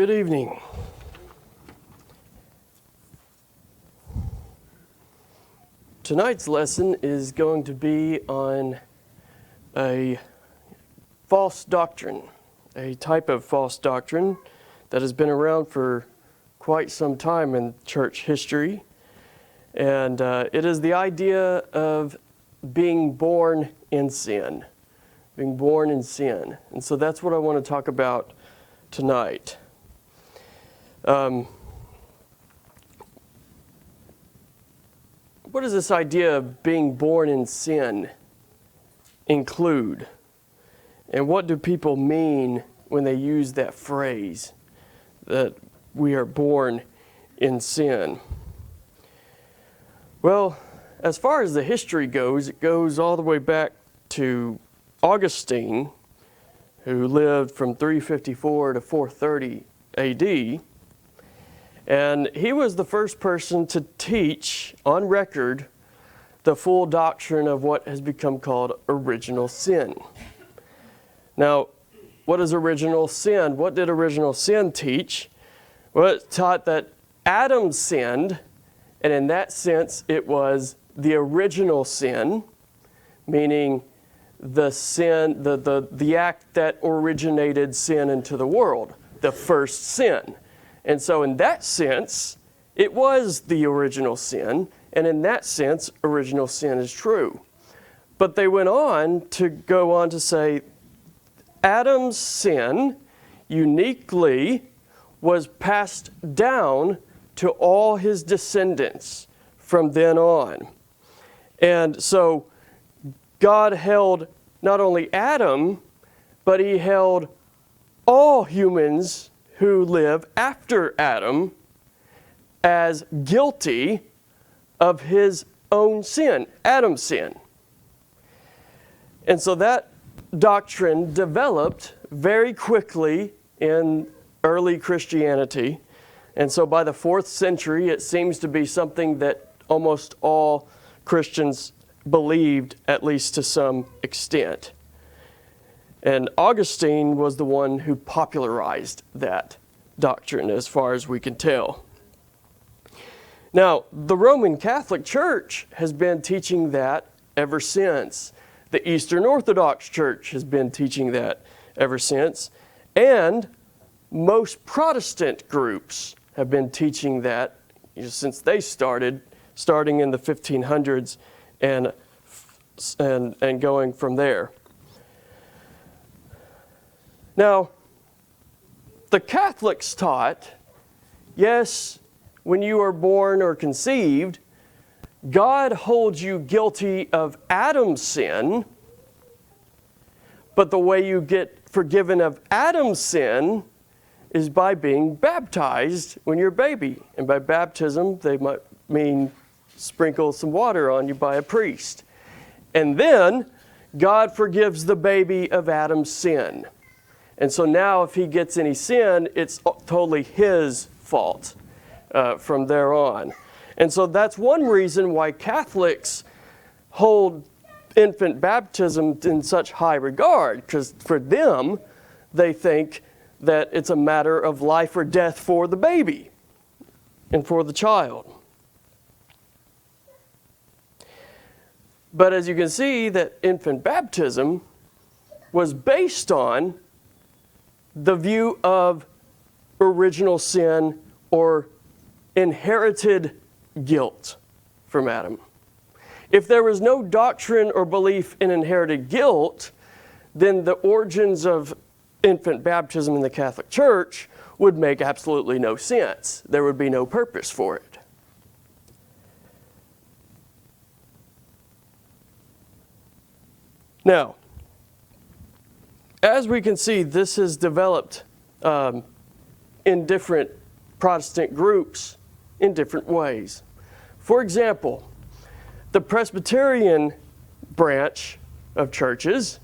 Good evening. Tonight's lesson is going to be on a false doctrine, a type of false doctrine that has been around for quite some time in church history. And it is the idea of being born in sin, being born in sin. And so that's what I want to talk about tonight. What does this idea of being born in sin include? And what do people mean when they use that phrase, that we are born in sin? Well, as far as the history goes, it goes all the way back to Augustine, who lived from 354 to 430 AD. And he was the first person to teach on record the full doctrine of what has become called original sin. Now, what is original sin? What did original sin teach? Well, it taught that Adam sinned, and in that sense, it was the original sin, meaning the sin, the act that originated sin into the world, the first sin. And so in that sense, it was the original sin, and in that sense, original sin is true. But they went on to say, Adam's sin uniquely was passed down to all his descendants from then on. And so God held not only Adam, but he held all humans who live after Adam as guilty of his own sin, Adam's sin. And so that doctrine developed very quickly in early Christianity. And so by the 4th century, it seems to be something that almost all Christians believed, at least to some extent. And Augustine was the one who popularized that doctrine, as far as we can tell. Now, the Roman Catholic Church has been teaching that ever since. The Eastern Orthodox Church has been teaching that ever since. And most Protestant groups have been teaching that since they starting in the 1500s and going from there. Now, the Catholics taught, yes, when you are born or conceived, God holds you guilty of Adam's sin, but the way you get forgiven of Adam's sin is by being baptized when you're a baby. And by baptism, they might mean sprinkle some water on you by a priest. And then God forgives the baby of Adam's sin. And so now if he gets any sin, it's totally his fault from there on. And so that's one reason why Catholics hold infant baptism in such high regard, because for them, they think that it's a matter of life or death for the baby and for the child. But as you can see, that infant baptism was based on the view of original sin or inherited guilt from Adam. If there was no doctrine or belief in inherited guilt, then the origins of infant baptism in the Catholic Church would make absolutely no sense. There would be no purpose for it. Now, as we can see, this has developed in different Protestant groups in different ways. For example, the Presbyterian branch of churches,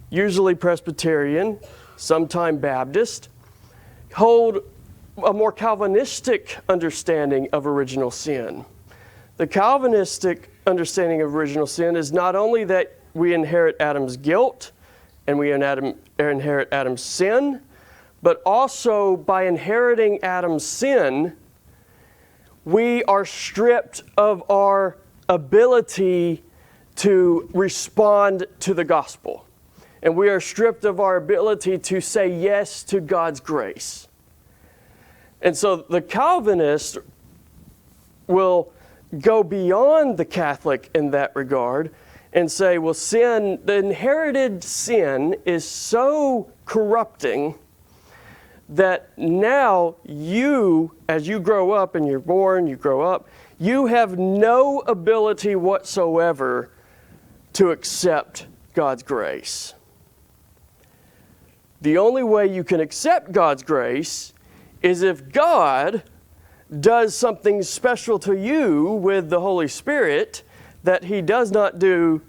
usually Presbyterian, sometime Baptist, hold a more Calvinistic understanding of original sin. The Calvinistic understanding of original sin is not only that we inherit Adam's guilt and we inherit Adam's sin, but also by inheriting Adam's sin, we are stripped of our ability to respond to the gospel. And we are stripped of our ability to say yes to God's grace. And so the Calvinist will go beyond the Catholic in that regard and say, well, sin, the inherited sin is so corrupting that now you, as you grow up and you're born, you grow up, you have no ability whatsoever to accept God's grace. The only way you can accept God's grace is if God does something special to you with the Holy Spirit that He does not do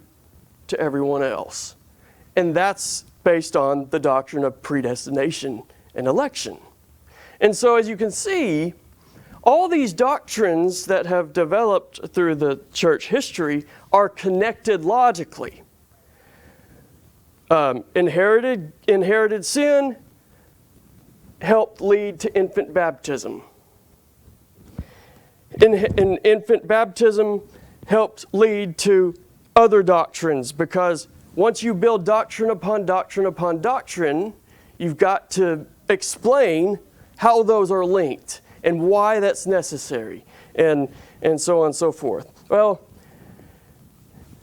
to everyone else. And that's based on the doctrine of predestination and election. And so as you can see, all these doctrines that have developed through the church history are connected logically. Inherited sin helped lead to infant baptism. Infant baptism helped lead to other doctrines, because once you build doctrine upon doctrine upon doctrine, you've got to explain how those are linked and why that's necessary, and so on and so forth. Well,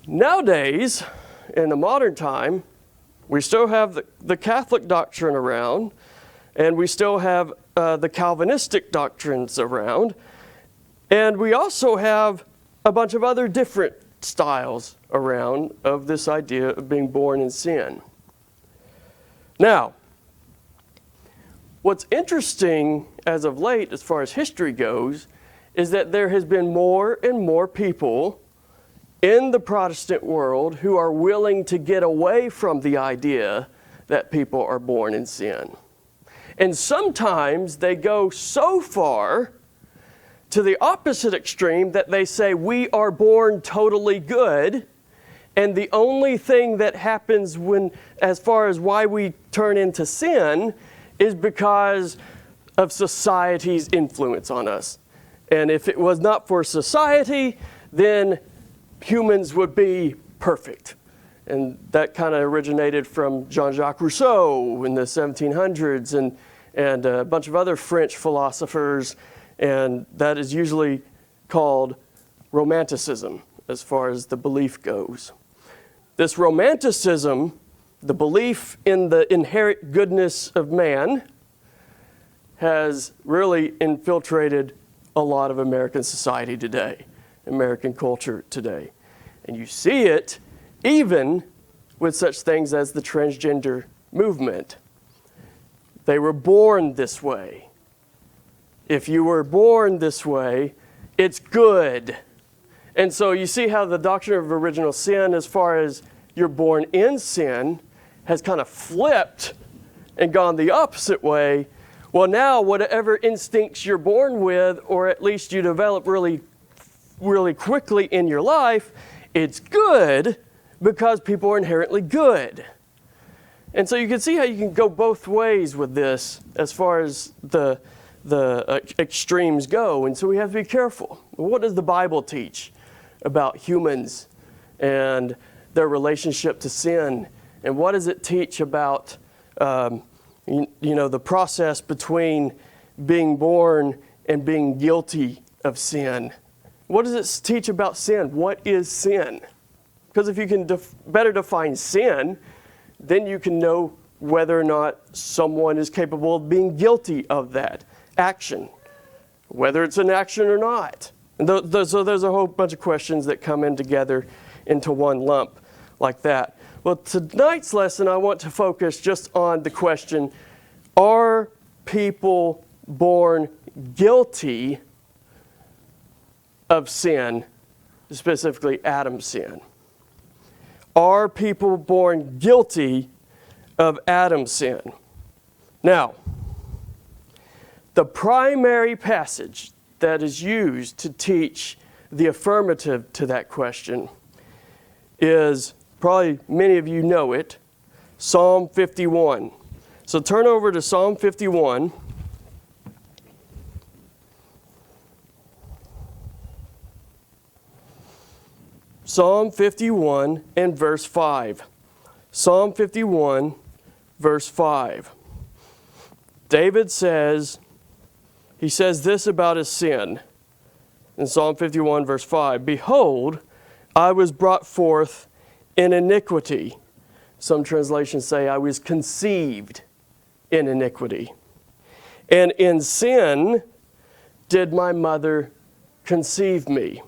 nowadays, in the modern time, we still have the Catholic doctrine around, and we still have the Calvinistic doctrines around, and we also have a bunch of other different styles around of this idea of being born in sin. Now, what's interesting as of late, as far as history goes, is that there has been more and more people in the Protestant world who are willing to get away from the idea that people are born in sin. And sometimes they go so far to the opposite extreme that they say we are born totally good, and the only thing that happens as far as why we turn into sin is because of society's influence on us. And if it was not for society, then humans would be perfect. And that kind of originated from Jean-Jacques Rousseau in the 1700s and a bunch of other French philosophers, and that is usually called Romanticism as far as the belief goes. This Romanticism, the belief in the inherent goodness of man, has really infiltrated a lot of American society today, American culture today. And you see it even with such things as the transgender movement. They were born this way. If you were born this way, it's good. And so you see how the doctrine of original sin, as far as you're born in sin, has kind of flipped and gone the opposite way. Well, now whatever instincts you're born with, or at least you develop really, really quickly in your life, it's good because people are inherently good. And so you can see how you can go both ways with this as far as the extremes go. And so we have to be careful. What does the Bible teach about humans and their relationship to sin? And what does it teach about the process between being born and being guilty of sin? What does it teach about sin? What is sin? Because if you can better define sin, then you can know whether or not someone is capable of being guilty of that action, whether it's an action or not. And so there's a whole bunch of questions that come in together into one lump like that. Well, tonight's lesson, I want to focus just on the question, are people born guilty of sin, specifically Adam's sin? Are people born guilty of Adam's sin? Now, the primary passage that is used to teach the affirmative to that question is, probably many of you know it, Psalm 51. So turn over to Psalm 51. Psalm 51 and verse 5. Psalm 51, verse 5. David says, he says this about his sin. In Psalm 51, verse 5, "Behold, I was brought forth in iniquity." Some translations say, "I was conceived in iniquity. And in sin did my mother conceive me."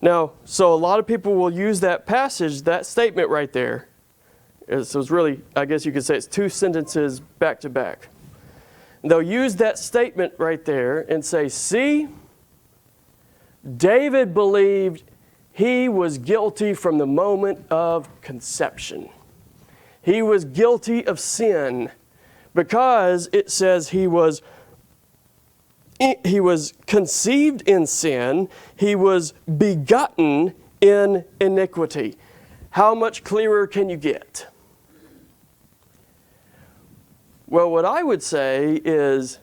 Now, so a lot of people will use that passage, that statement right there. So it's really, I guess you could say it's two sentences back to back. And they'll use that statement right there and say, see, David believed he was guilty from the moment of conception. He was guilty of sin because it says he was conceived in sin, he was begotten in iniquity. How much clearer can you get? Well, what I would say is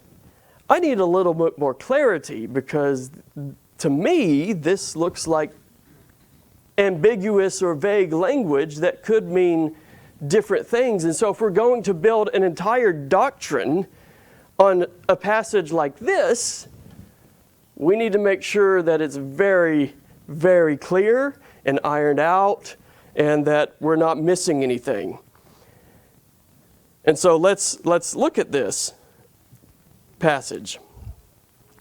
I need a little bit more clarity, because to me this looks like ambiguous or vague language that could mean different things. And so if we're going to build an entire doctrine on a passage like this, we need to make sure that it's very, very clear and ironed out, and that we're not missing anything. And so let's look at this passage.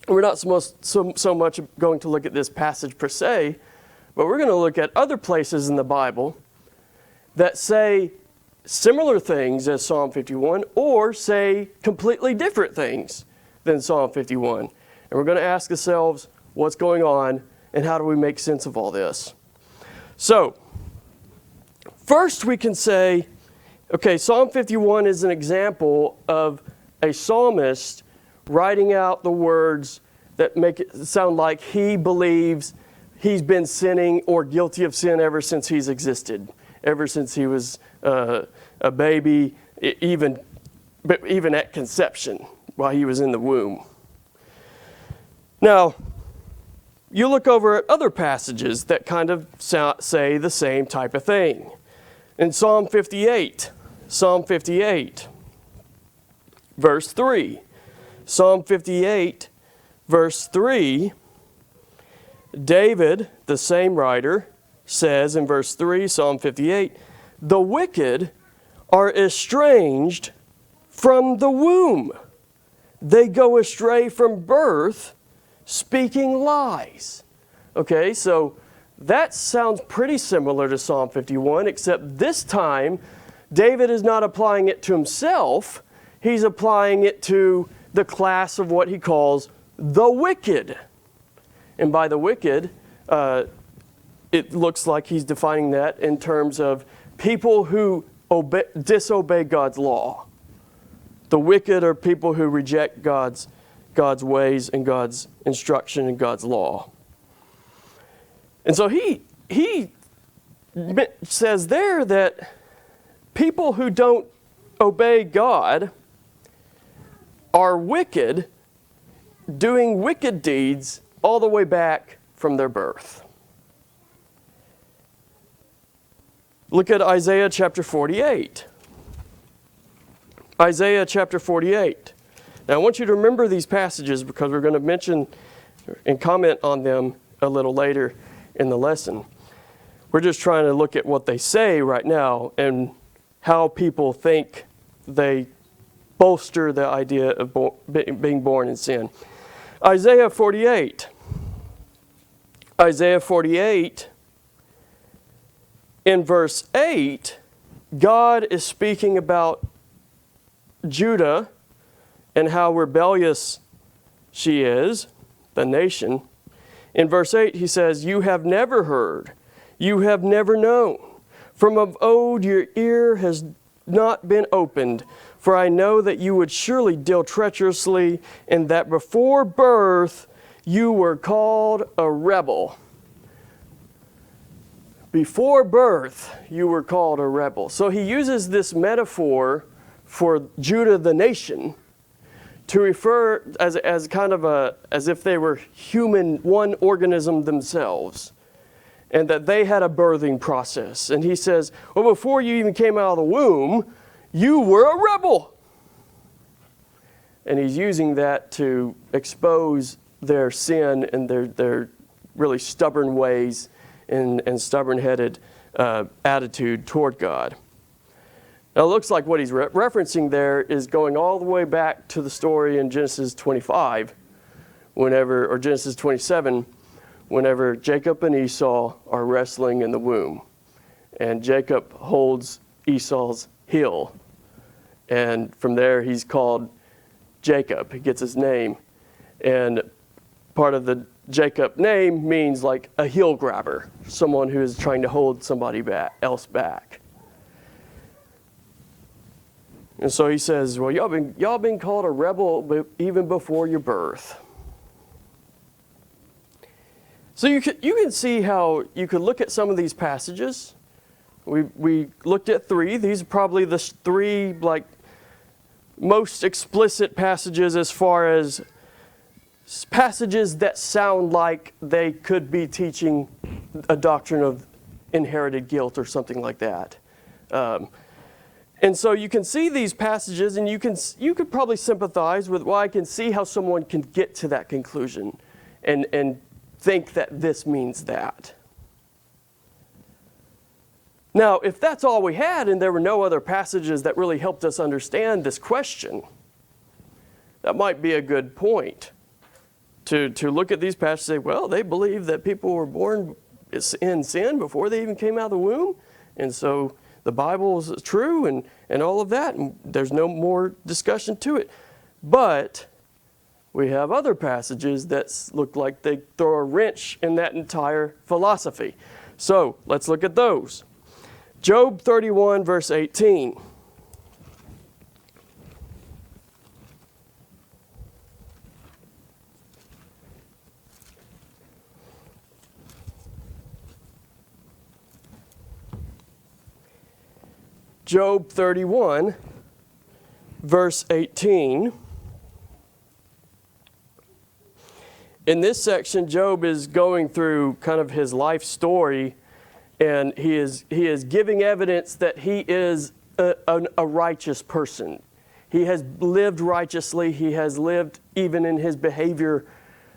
We're not so much going to look at this passage per se, but we're going to look at other places in the Bible that say similar things as Psalm 51, or say completely different things than Psalm 51. And we're going to ask ourselves what's going on and how do we make sense of all this. So, first we can say, okay, Psalm 51 is an example of a psalmist writing out the words that make it sound like he believes he's been sinning or guilty of sin ever since he's existed, ever since he was a baby, even at conception, while he was in the womb. Now, you look over at other passages that kind of say the same type of thing. In Psalm 58, verse 3. Psalm 58, verse 3, David, the same writer, says in verse 3, Psalm 58, "The wicked are estranged from the womb. They go astray from birth, speaking lies." Okay, so that sounds pretty similar to Psalm 51, except this time David is not applying it to himself. He's applying it to the class of what he calls the wicked. And by the wicked, it looks like he's defining that in terms of people who disobey God's law. The wicked are people who reject God's ways and God's instruction and God's law. And so he says there that people who don't obey God are wicked, doing wicked deeds all the way back from their birth. Look at Isaiah chapter 48. Isaiah chapter 48. Now I want you to remember these passages because we're going to mention and comment on them a little later in the lesson. We're just trying to look at what they say right now and how people think they bolster the idea of being born in sin. Isaiah 48. Isaiah 48, in verse 8, God is speaking about Judah and how rebellious she is, the nation. In verse 8, he says, "You have never heard, you have never known. From of old your ear has not been opened. For I know that you would surely deal treacherously, and that before birth you were called a rebel." Before birth you were called a rebel. So he uses this metaphor for Judah the nation to refer as kind of as if they were human, one organism themselves, and that they had a birthing process. And he says, well, before you even came out of the womb, you were a rebel. And he's using that to expose their sin and their really stubborn ways and stubborn-headed attitude toward God. Now, it looks like what he's referencing there is going all the way back to the story in Genesis 25, or Genesis 27, whenever Jacob and Esau are wrestling in the womb. And Jacob holds Esau's heel. And from there, he's called Jacob. He gets his name. And part of the Jacob name means like a heel grabber, someone who is trying to hold somebody else back. And so he says, well, y'all been called a rebel even before your birth. So you can see how you could look at some of these passages. We looked at 3. These are probably the 3 most explicit passages as far as passages that sound like they could be teaching a doctrine of inherited guilt or something like that. And so you can see these passages, and you could probably sympathize with, well, I can see how someone can get to that conclusion and think that this means that. Now, if that's all we had and there were no other passages that really helped us understand this question, that might be a good point to look at these passages and say, well, they believe that people were born in sin before they even came out of the womb, and so the Bible is true and all of that, and there's no more discussion to it. But we have other passages that look like they throw a wrench in that entire philosophy. So let's look at those. Job 31, verse 18. Job 31, verse 18. In this section, Job is going through kind of his life story, and he is giving evidence that he is a righteous person. He has lived righteously. He has lived, even in his behavior,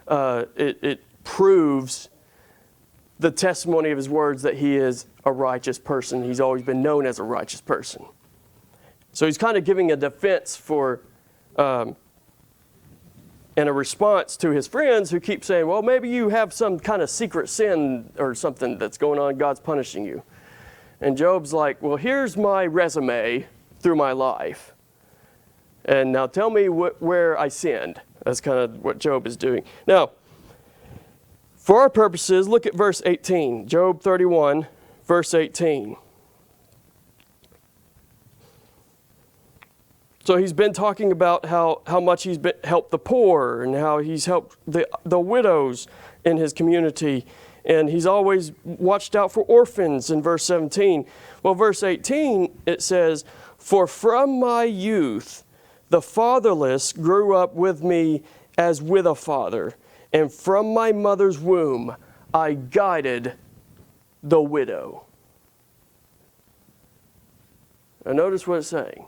it proves the testimony of his words that he is a righteous person. He's always been known as a righteous person. So he's kind of giving a defense for, and a response to his friends who keep saying, well, maybe you have some kind of secret sin or something that's going on, God's punishing you. And Job's like, well, here's my resume through my life. And now tell me where I sinned. That's kind of what Job is doing. Now, for our purposes, look at verse 18. Job 31, verse 18. So he's been talking about how much he's helped the poor and how he's helped the widows in his community. And he's always watched out for orphans in verse 17. Well, verse 18, it says, for from my youth the fatherless grew up with me as with a father, and from my mother's womb I guided the widow. Now notice what it's saying.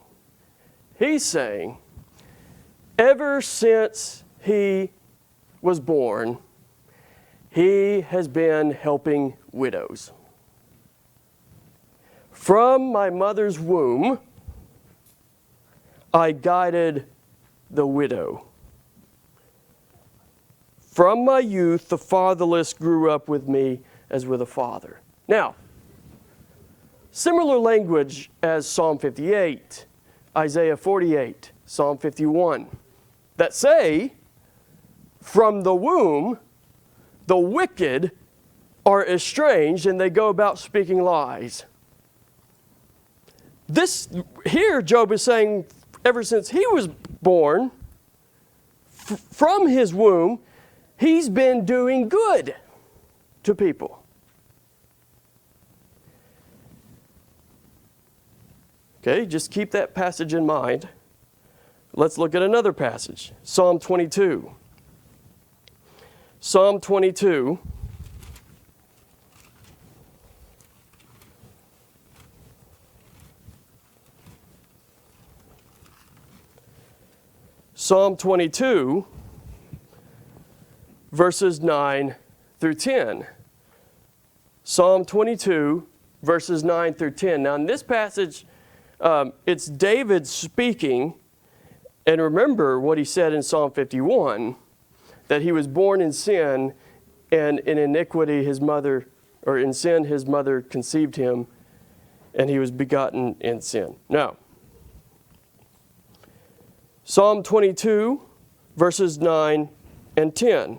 He's saying, ever since he was born, he has been helping widows. From my mother's womb, I guided the widow. From my youth, the fatherless grew up with me as with a father. Now, similar language as Psalm 58, Isaiah 48, Psalm 51, that say, from the womb, the wicked are estranged and they go about speaking lies. This, here Job is saying, ever since he was born, from his womb, he's been doing good to people. Okay, just keep that passage in mind. Let's look at another passage, Psalm 22. Psalm 22. Psalm 22, verses 9 through 10. Psalm 22, verses 9 through 10. Now in this passage, it's David speaking, and remember what he said in Psalm 51, that he was born in sin, and in iniquity his mother, or in sin his mother conceived him, and he was begotten in sin. Now, Psalm 22, verses 9 and 10.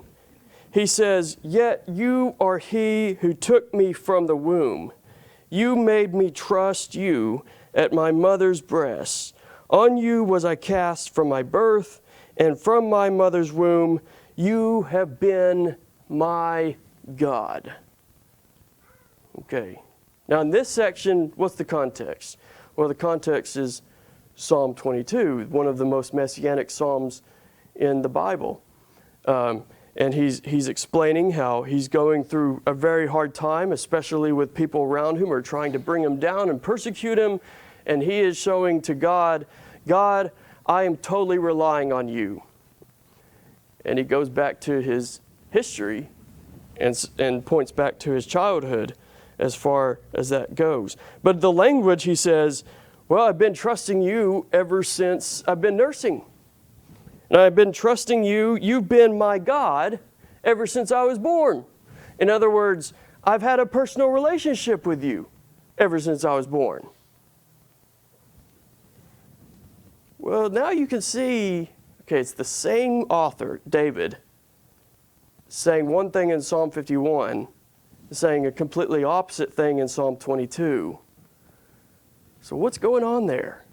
He says, "Yet you are he who took me from the womb. You made me trust you at my mother's breast. On you was I cast from my birth, and from my mother's womb you have been my God." Okay. Now in this section, what's the context? Well, the context is Psalm 22, one of the most messianic psalms in the Bible. And he's explaining how he's going through a very hard time, especially with people around him who are trying to bring him down and persecute him. And he is showing to God, "God, I am totally relying on you." And he goes back to his history and points back to his childhood as far as that goes. But the language, he says, "Well, I've been trusting you ever since I've been nursing. And I've been trusting you. You've been my God ever since I was born." In other words, I've had a personal relationship with you ever since I was born. Well, now you can see, okay, it's the same author, David, saying one thing in Psalm 51, saying a completely opposite thing in Psalm 22. So what's going on there?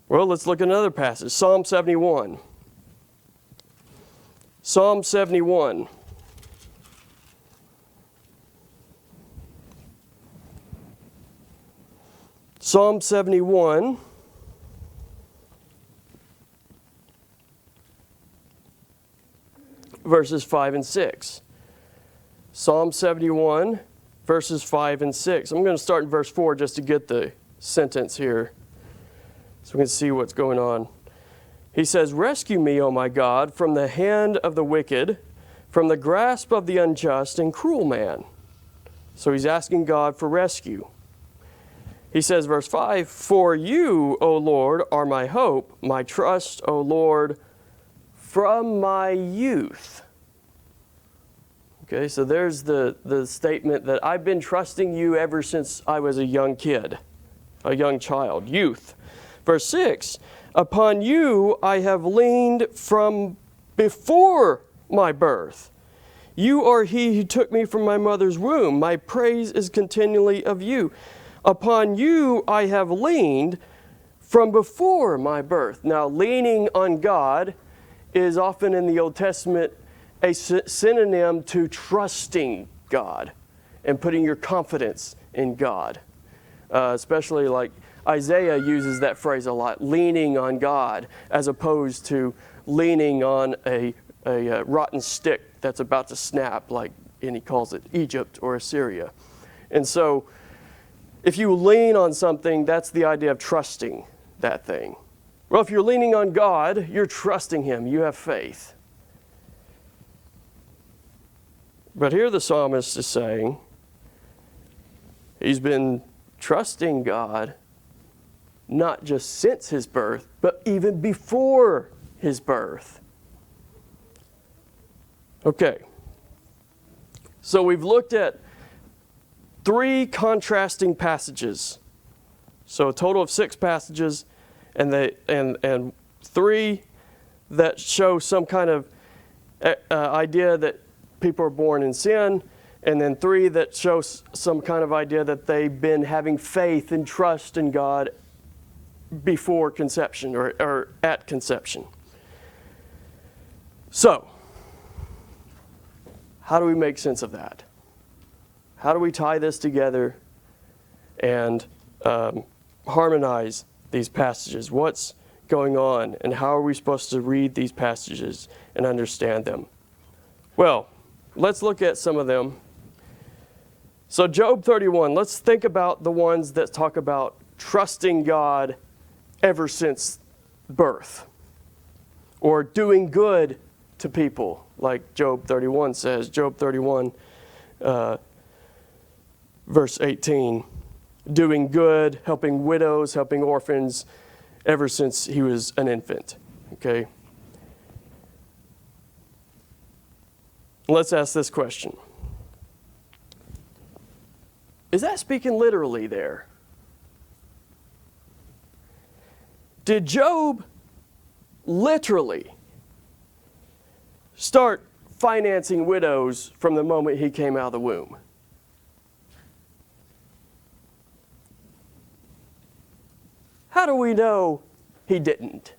Well, let's look at another passage, Psalm 71. Psalm 71. Psalm 71. Verses 5 and 6. Psalm 71, verses 5 and 6. I'm going to start in verse 4 just to get the sentence here, so we can see what's going on. He says, "Rescue me, O my God, from the hand of the wicked, from the grasp of the unjust and cruel man." So he's asking God for rescue. He says, verse 5, "For you, O Lord, are my hope, my trust, O Lord, from my youth." Okay, so there's the statement that I've been trusting you ever since I was a young kid, a young child, youth. Verse 6, "Upon you I have leaned from before my birth. You are he who took me from my mother's womb. My praise is continually of you. Upon you I have leaned from before my birth." Now, leaning on God is often in the Old Testament a synonym to trusting God and putting your confidence in God. Especially like Isaiah uses that phrase a lot, leaning on God, as opposed to leaning on a rotten stick that's about to snap, and he calls it Egypt or Assyria. And so if you lean on something, that's the idea of trusting that thing. Well, if you're leaning on God, you're trusting Him. You have faith. But here the psalmist is saying he's been trusting God not just since his birth, but even before his birth. Okay. So we've looked at 3 contrasting passages. So a total of 6 passages, and 3 that show some kind of idea that people are born in sin, and then 3 that show some kind of idea that they've been having faith and trust in God before conception or at conception. So, how do we make sense of that? How do we tie this together and harmonize these passages. What's going on, and how are we supposed to read these passages and understand them? Well, let's look at some of them. So Job 31, let's think about the ones that talk about trusting God ever since birth, or doing good to people, like Job 31 says. Job 31, verse 18, doing good, helping widows, helping orphans, ever since he was an infant. Okay? Let's ask this question. Is that speaking literally there? Did Job literally start financing widows from the moment he came out of the womb? How do we know he didn't?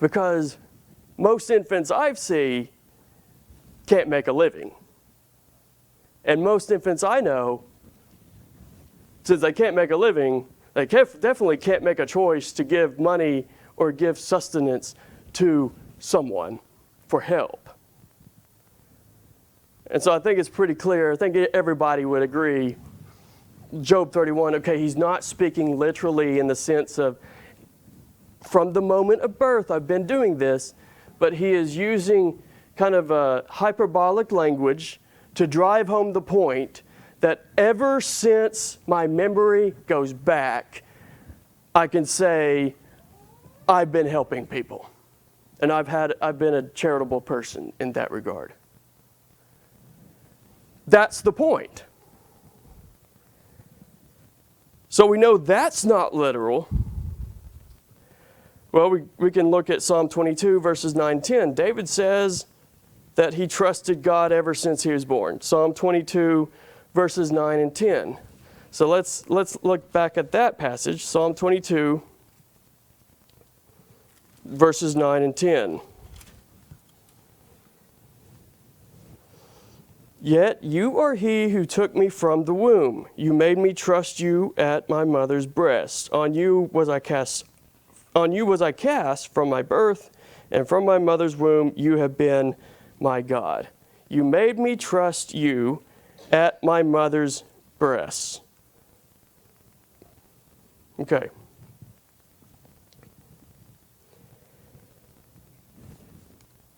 Because most infants I've seen can't make a living. And most infants I know, since they can't make a living, they definitely can't make a choice to give money or give sustenance to someone for help. And so I think it's pretty clear. I think everybody would agree. Job 31, okay, he's not speaking literally in the sense of from the moment of birth I've been doing this, but he is using kind of a hyperbolic language to drive home the point that ever since my memory goes back, I can say I've been helping people. And I've been a charitable person in that regard. That's the point. So we know that's not literal. Well, we can look at Psalm 22, verses 9 and 10. David says that he trusted God ever since he was born. Psalm 22, verses 9 and 10. So let's look back at that passage, Psalm 22, verses 9 and 10. Yet you are he who took me from the womb. You made me trust you at my mother's breast. On you was I cast from my birth, and from my mother's womb you have been my God. You made me trust you at my mother's breast. Okay.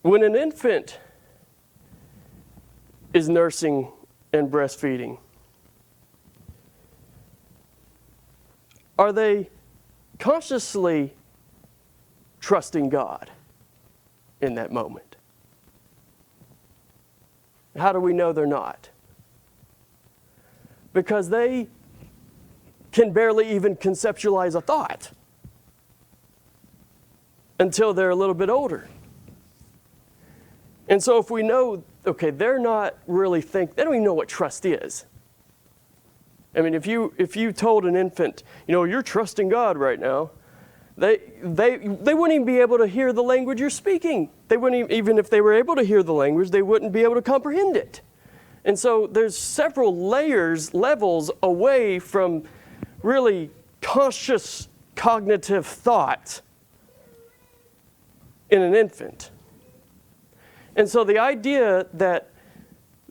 When an infant is nursing and breastfeeding, are they consciously trusting God in that moment? How do we know they're not? Because they can barely even conceptualize a thought until they're a little bit older. And so if we know, okay, they're not really they don't even know what trust is. I mean, if you told an infant, you're trusting God right now, they wouldn't even be able to hear the language you're speaking. They wouldn't even if they were able to hear the language, they wouldn't be able to comprehend it. And so there's several levels away from really conscious cognitive thought in an infant. And so the idea that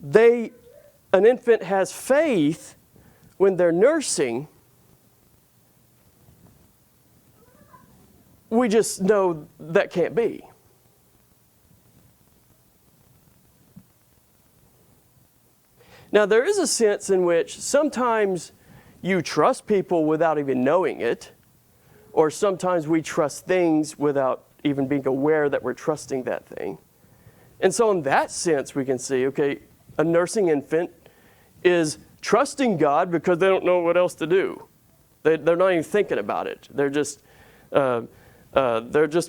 an infant has faith when they're nursing, we just know that can't be. Now, there is a sense in which sometimes you trust people without even knowing it, or sometimes we trust things without even being aware that we're trusting that thing. And so in that sense, we can see, okay, a nursing infant is trusting God because they don't know what else to do. They're not even thinking about it. They're just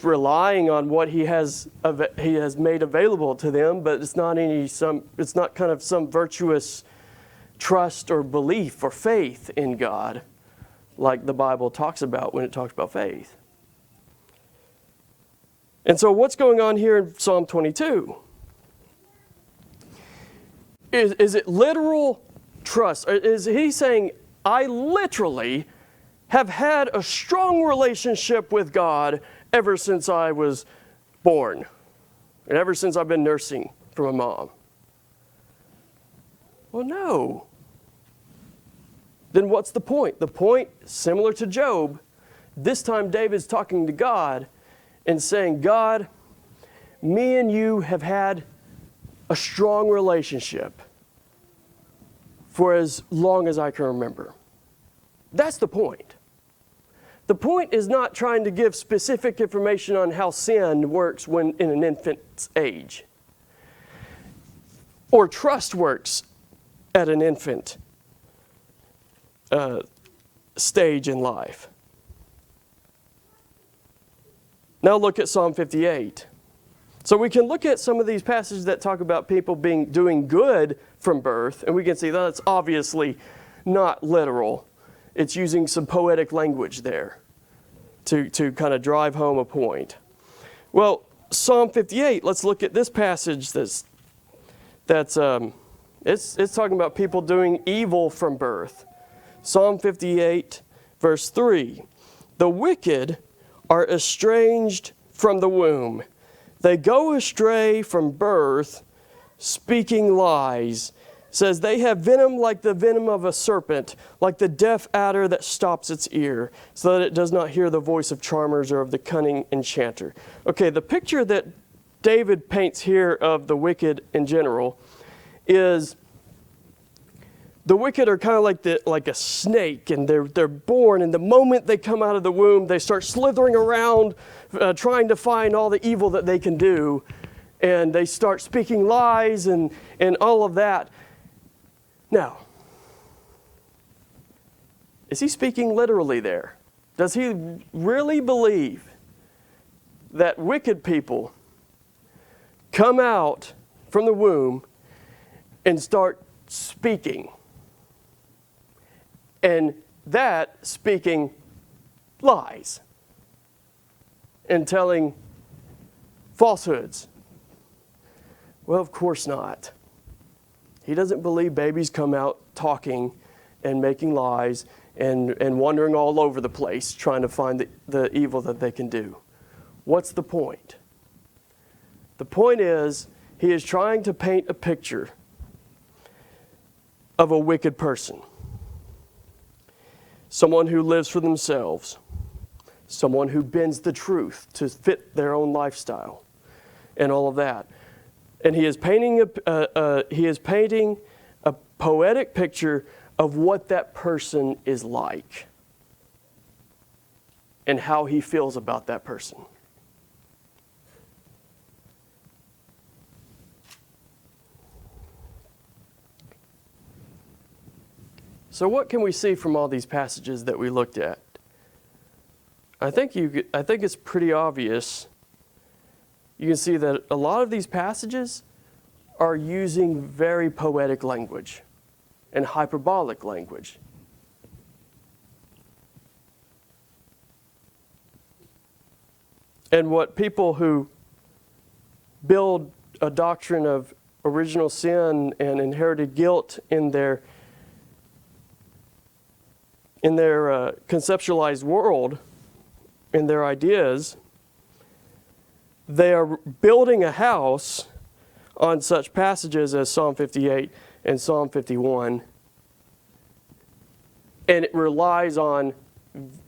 relying on what He has made available to them, but it's not kind of some virtuous trust or belief or faith in God like the Bible talks about when it talks about faith. And so what's going on here in Psalm 22? Is it literal trust? Is he saying, I literally have had a strong relationship with God ever since I was born and ever since I've been nursing from a mom? Well, no. Then what's the point? The point, similar to Job, this time David's talking to God and saying, God, me and you have had a strong relationship for as long as I can remember. That's the point. The point is not trying to give specific information on how sin works when in an infant's age, or trust works at an infant stage in life. Now look at Psalm 58. So we can look at some of these passages that talk about people doing good from birth, and we can see that's obviously not literal. It's using some poetic language there to kind of drive home a point. Well, Psalm 58, let's look at this passage it's talking about people doing evil from birth. Psalm 58, verse 3. The wicked are estranged from the womb. They go astray from birth, speaking lies. It says they have venom like the venom of a serpent, like the deaf adder that stops its ear, so that it does not hear the voice of charmers or of the cunning enchanter. Okay, the picture that David paints here of the wicked in general is the wicked are kind of like a snake, and they're born, and the moment they come out of the womb, they start slithering around, trying to find all the evil that they can do, and they start speaking lies and all of that. Now, is he speaking literally there? Does he really believe that wicked people come out from the womb and start speaking? And that speaking lies and telling falsehoods? Well, of course not. He doesn't believe babies come out talking and making lies and wandering all over the place trying to find the evil that they can do. What's the point? The point is, he is trying to paint a picture of a wicked person. Someone who lives for themselves. Someone who bends the truth to fit their own lifestyle and all of that. And he is painting a poetic picture of what that person is like and how he feels about that person. So what can we see from all these passages that we looked at? I think it's pretty obvious. You can see that a lot of these passages are using very poetic language and hyperbolic language. And what people who build a doctrine of original sin and inherited guilt in their conceptualized world, in their ideas, they are building a house on such passages as Psalm 58 and Psalm 51. And it relies on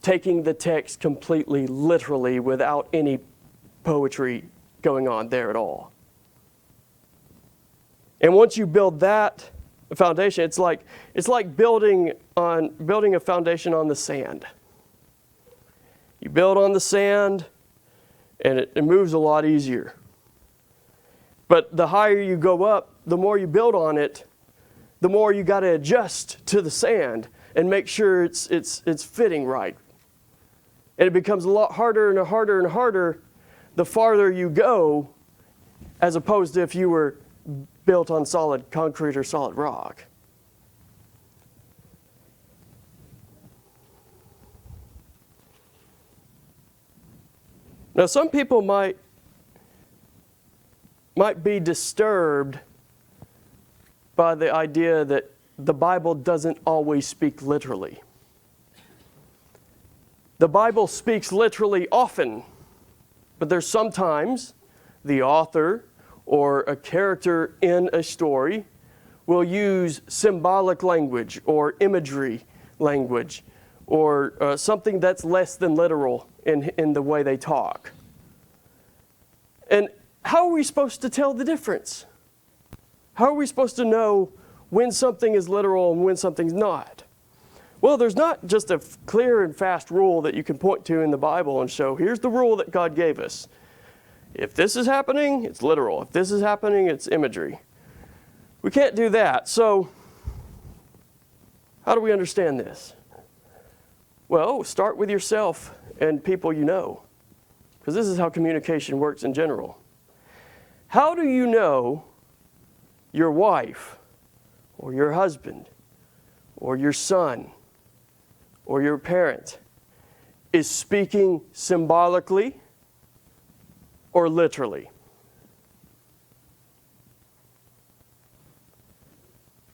taking the text completely literally without any poetry going on there at all. And once you build that foundation, it's like building a foundation on the sand. You build on the sand, and it moves a lot easier. But the higher you go up, the more you build on it, the more you got to adjust to the sand and make sure it's fitting right. And it becomes a lot harder and harder and harder the farther you go, as opposed to if you were built on solid concrete or solid rock. Now, some people might be disturbed by the idea that the Bible doesn't always speak literally. The Bible speaks literally often, but there's sometimes the author or a character in a story will use symbolic language or imagery language or something that's less than literal in the way they talk. And how are we supposed to tell the difference? How are we supposed to know when something is literal and when something's not? Well, there's not just a clear and fast rule that you can point to in the Bible and show, here's the rule that God gave us. If this is happening, it's literal. If this is happening, it's imagery. We can't do that. So, how do we understand this? Well, start with yourself and people you know, because this is how communication works in general. How do you know your wife or your husband or your son or your parent is speaking symbolically or literally?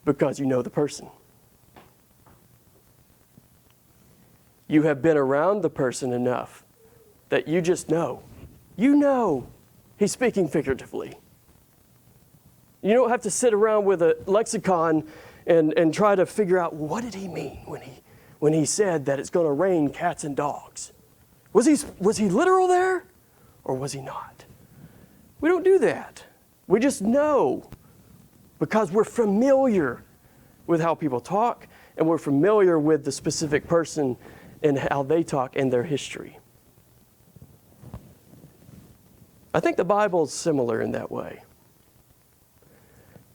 Because you know the person. You have been around the person enough that you just know. You know he's speaking figuratively. You don't have to sit around with a lexicon and try to figure out, what did he mean when he said that it's going to rain cats and dogs? Was he literal there or was he not? We don't do that. We just know because we're familiar with how people talk and we're familiar with the specific person and how they talk and their history. I think the Bible is similar in that way.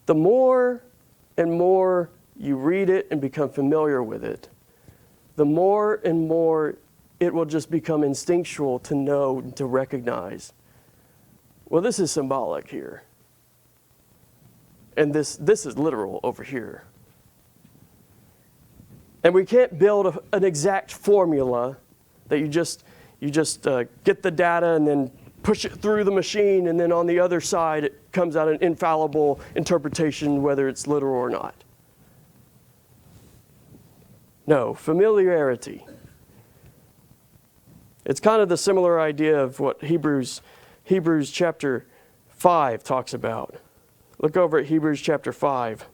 The more and more you read it and become familiar with it, the more and more it will just become instinctual to know, to recognize, well, this is symbolic here. And this is literal over here. And we can't build an exact formula that you just get the data and then push it through the machine, and then on the other side it comes out an infallible interpretation, whether it's literal or not. No, familiarity. It's kind of the similar idea of what Hebrews chapter 5 talks about. Look over at Hebrews chapter 5.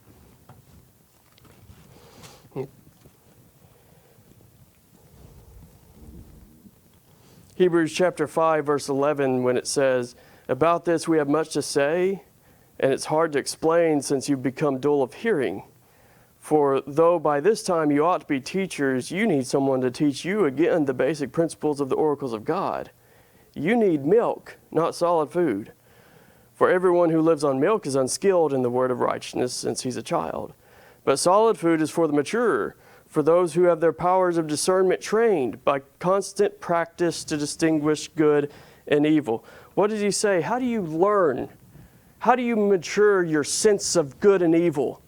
Hebrews chapter 5, verse 11, when it says, "About this we have much to say, and it's hard to explain since you've become dull of hearing. For though by this time you ought to be teachers, you need someone to teach you again the basic principles of the oracles of God. You need milk, not solid food. For everyone who lives on milk is unskilled in the word of righteousness since he's a child. But solid food is for the mature, for those who have their powers of discernment trained by constant practice to distinguish good and evil." What does he say? How do you learn? How do you mature your sense of good and evil?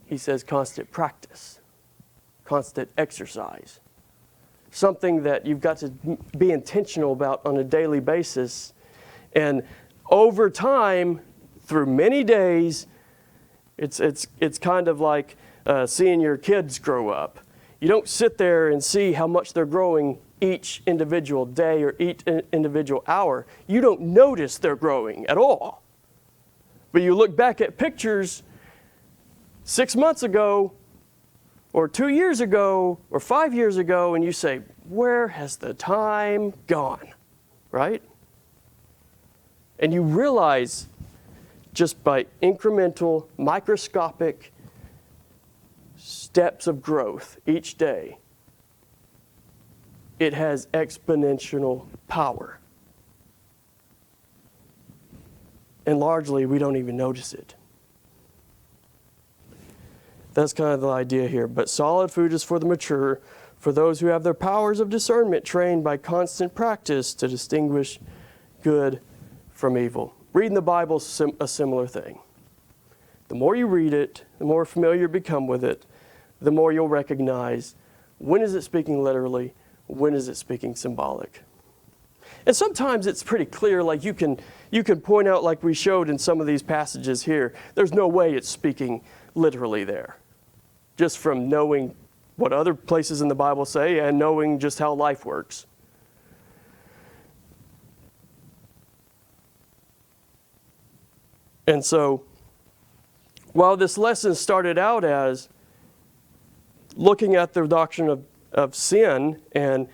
He says constant practice, constant exercise. Something that you've got to be intentional about on a daily basis. And over time, through many days, it's kind of like seeing your kids grow up. You don't sit there and see how much they're growing each individual day or each individual hour. You don't notice they're growing at all. But you look back at pictures 6 months ago or 2 years ago or 5 years ago, and you say, where has the time gone? Right? And you realize just by incremental, microscopic steps of growth each day, it has exponential power. And largely, we don't even notice it. That's kind of the idea here. But solid food is for the mature, for those who have their powers of discernment trained by constant practice to distinguish good from evil. Reading the Bible is a similar thing. The more you read it, the more familiar you become with it, the more you'll recognize when is it speaking literally, when is it speaking symbolic. And sometimes it's pretty clear, like you can point out, like we showed in some of these passages here, there's no way it's speaking literally there, just from knowing what other places in the Bible say and knowing just how life works. And so, while this lesson started out as looking at the doctrine of sin and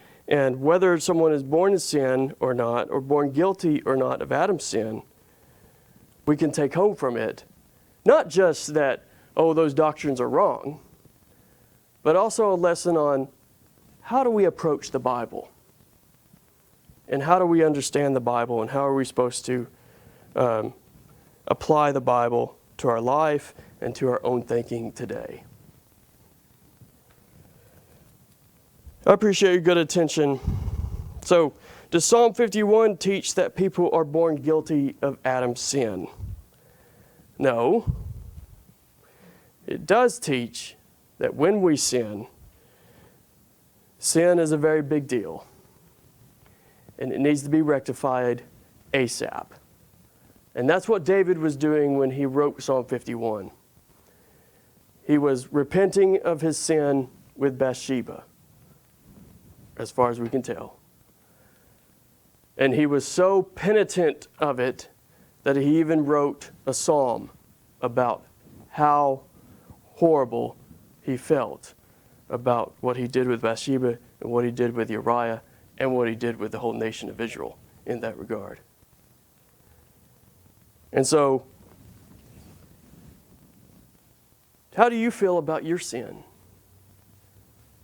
whether someone is born in sin or not, or born guilty or not of Adam's sin, we can take home from it not just that, oh, those doctrines are wrong, but also a lesson on how do we approach the Bible? And how do we understand the Bible? And how are we supposed to apply the Bible to our life and to our own thinking today? I appreciate your good attention. So, does Psalm 51 teach that people are born guilty of Adam's sin? No. It does teach that when we sin, sin is a very big deal. And it needs to be rectified ASAP. And that's what David was doing when he wrote Psalm 51. He was repenting of his sin with Bathsheba, as far as we can tell. And he was so penitent of it that he even wrote a psalm about how horrible he felt about what he did with Bathsheba and what he did with Uriah and what he did with the whole nation of Israel in that regard. And so, how do you feel about your sin?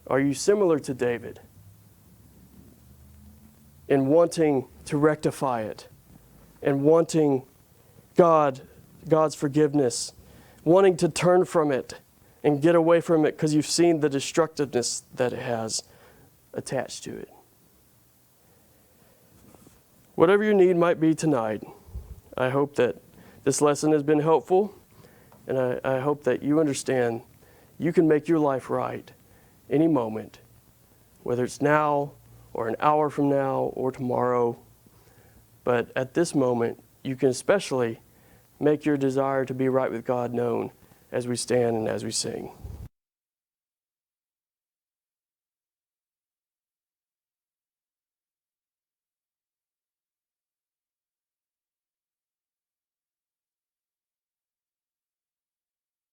Are you similar to David in wanting to rectify it and wanting God's forgiveness, wanting to turn from it and get away from it because you've seen the destructiveness that it has attached to it? Whatever your need might be tonight, I hope that this lesson has been helpful, and I hope that you understand you can make your life right any moment, whether it's now or an hour from now or tomorrow. But at this moment, you can especially make your desire to be right with God known as we stand and as we sing.